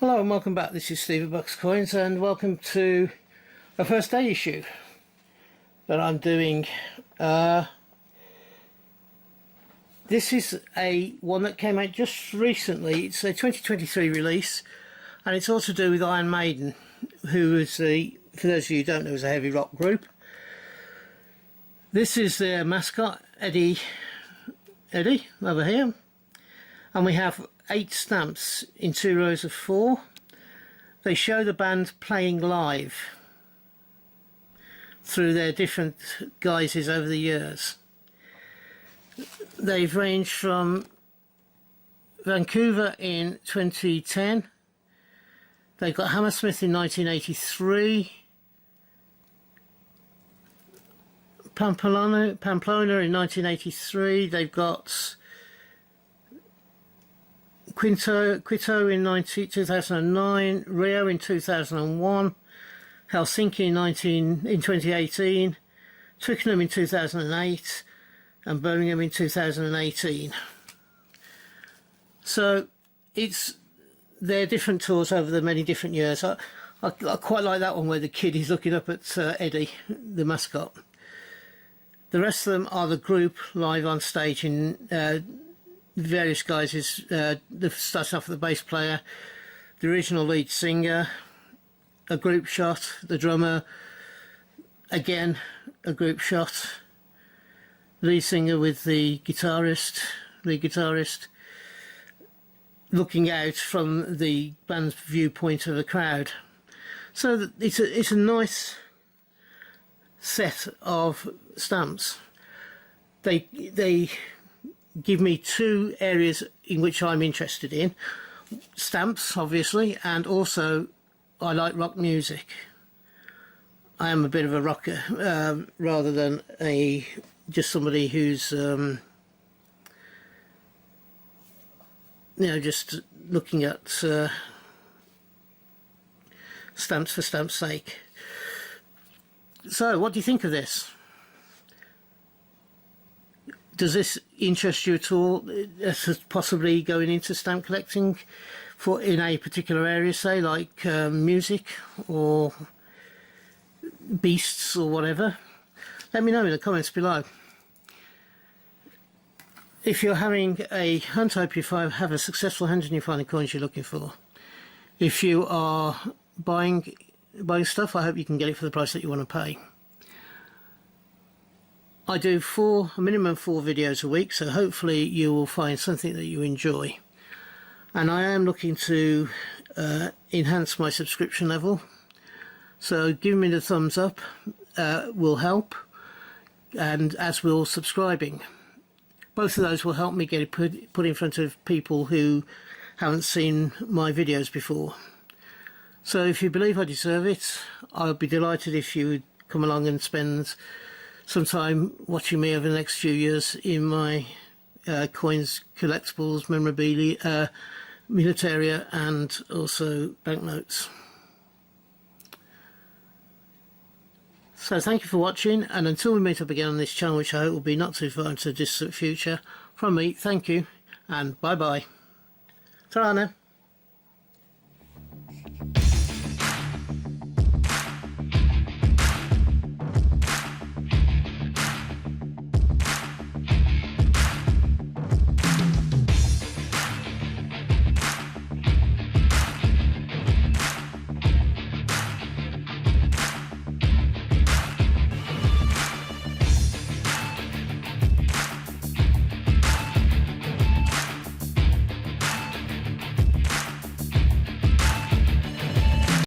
Hello and welcome back. This is Steve at Bucks Coins, and welcome to a first day issue that I'm doing. This is one that came out just recently. It's a 2023 release, and it's all to do with Iron Maiden, who is for those of you who don't know, is a heavy rock group. This is their mascot, Eddie over here, and we have 8 stamps in 2 rows of 4. They show the band playing live through their different guises over the years. They've ranged from Vancouver in 2010, they've got Hammersmith in 1983, Pamplona in 1983, they've got Quito in 2009, Rio in 2001, Helsinki in 2018, Twickenham in 2008, and Birmingham in 2018. So they're different tours over the many different years. I quite like that one where the kid is looking up at Eddie, the mascot. The rest of them are the group live on stage in various guises. Starting off with the bass player, the original lead singer, a group shot, the drummer, again a group shot, lead singer with the lead guitarist, looking out from the band's viewpoint of the crowd. So it's a nice set of stamps. They give me 2 areas in which I'm interested in. Stamps, obviously, and also I like rock music. I am a bit of a rocker, rather than just somebody who's just looking at stamps for stamps' sake. So what do you think of this? Does this interest you at all, as possibly going into stamp collecting in a particular area, say like music or beasts or whatever? Let me know in the comments below. If you're having a hunt, I hope you have a successful hunt and you find the coins you're looking for. If you are buying stuff, I hope you can get it for the price that you want to pay. I do a minimum 4 videos a week, so hopefully you will find something that you enjoy. And I am looking to enhance my subscription level, so giving me the thumbs up will help, and as will subscribing. Both of those will help me get it put in front of people who haven't seen my videos before. So if you believe I deserve it, I'll be delighted if you would come along and spend some time watching me over the next few years in my coins, collectibles, memorabilia, militaria, and also banknotes. So thank you for watching, and until we meet up again on this channel, which I hope will be not too far into the distant future, from me, thank you, and bye bye. Ta-ra now.